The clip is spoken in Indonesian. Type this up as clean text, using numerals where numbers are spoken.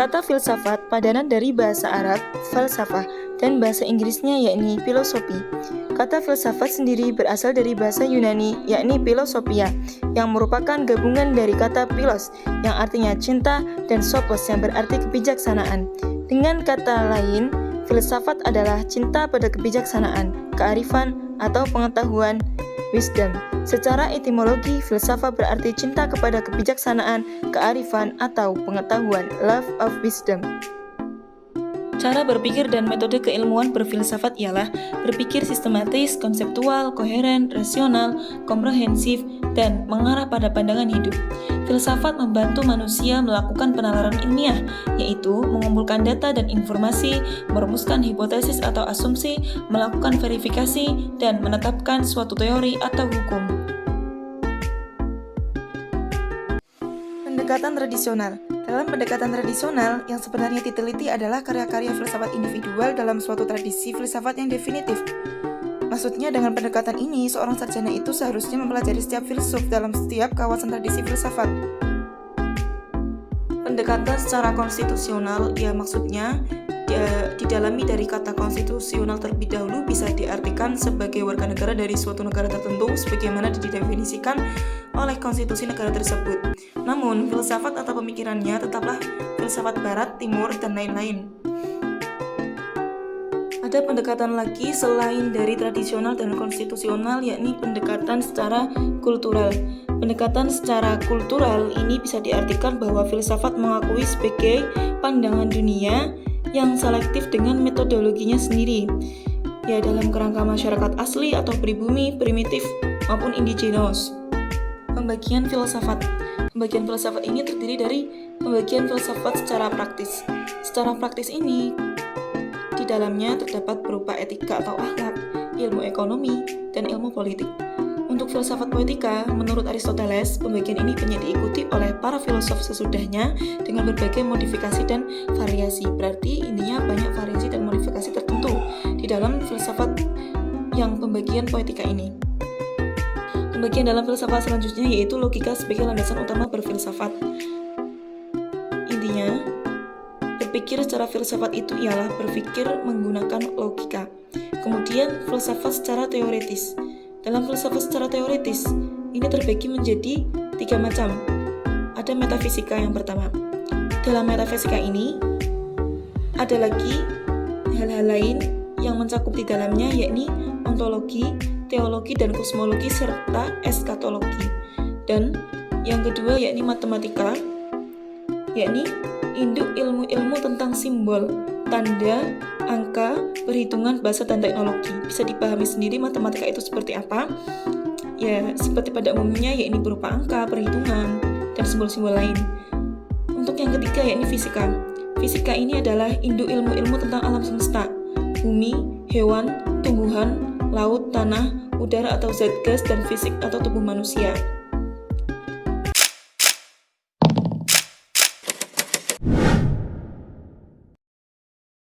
Kata filsafat padanan dari bahasa Arab, falsafah, dan bahasa Inggrisnya yakni filosofi. Kata filsafat sendiri berasal dari bahasa Yunani yakni philosophia, yang merupakan gabungan dari kata philos yang artinya cinta dan sophos yang berarti kebijaksanaan. Dengan kata lain, filsafat adalah cinta pada kebijaksanaan, kearifan, atau pengetahuan, wisdom. Secara etimologi, filsafat berarti cinta kepada kebijaksanaan, kearifan, atau pengetahuan, love of wisdom. Cara berpikir dan metode keilmuan berfilsafat ialah berpikir sistematis, konseptual, koheren, rasional, komprehensif, dan mengarah pada pandangan hidup. Filsafat membantu manusia melakukan penalaran ilmiah, yaitu mengumpulkan data dan informasi, merumuskan hipotesis atau asumsi, melakukan verifikasi, dan menetapkan suatu teori atau hukum. Pendekatan tradisional. Dalam pendekatan tradisional, yang sebenarnya diteliti adalah karya-karya filsafat individual dalam suatu tradisi filsafat yang definitif. Maksudnya dengan pendekatan ini, seorang sarjana itu seharusnya mempelajari setiap filsuf dalam setiap kawasan tradisi filsafat. Pendekatan secara konstitusional, ya maksudnya didalami dari kata konstitusional terlebih dahulu bisa diartikan sebagai warga negara dari suatu negara tertentu sebagaimana didefinisikan oleh konstitusi negara tersebut. Namun, filsafat atau pemikirannya tetaplah filsafat barat, timur, dan lain-lain. Ada pendekatan lagi selain dari tradisional dan konstitusional, yakni pendekatan secara kultural. Pendekatan secara kultural ini bisa diartikan bahwa filsafat mengakui sebagai pandangan dunia yang selektif dengan metodologinya sendiri, ya dalam kerangka masyarakat asli atau pribumi, primitif, maupun indigenos. Pembagian filsafat. Pembagian filsafat ini terdiri dari pembagian filsafat secara praktis. Secara praktis ini, di dalamnya terdapat berupa etika atau akhlak, ilmu ekonomi, dan ilmu politik. Untuk filsafat poetika, menurut Aristoteles, pembagian ini banyak diikuti oleh para filosof sesudahnya dengan berbagai modifikasi dan variasi. Berarti intinya banyak variasi dan modifikasi tertentu di dalam filsafat yang pembagian poetika ini. Pembagian dalam filsafat selanjutnya yaitu logika sebagai landasan utama berfilsafat. Intinya, berpikir secara filsafat itu ialah berpikir menggunakan logika. Kemudian, filsafat secara teoretis. Dalam filsafat secara teoretis, ini terbagi menjadi 3 macam. Ada metafisika yang pertama. Dalam metafisika ini, ada lagi hal-hal lain yang mencakup di dalamnya, yakni ontologi, teologi, dan kosmologi, serta eskatologi. Dan yang kedua yakni matematika, yakni induk ilmu-ilmu tentang simbol, tanda, angka, perhitungan, bahasa, dan teknologi. Bisa dipahami sendiri matematika itu seperti apa? Ya, seperti pada umumnya, yakni berupa angka, perhitungan, dan simbol-simbol lain. Untuk yang ketiga, yakni fisika. Fisika ini adalah induk ilmu-ilmu tentang alam semesta, bumi, hewan, tumbuhan, laut, tanah, udara atau zat gas, dan fisik atau tubuh manusia.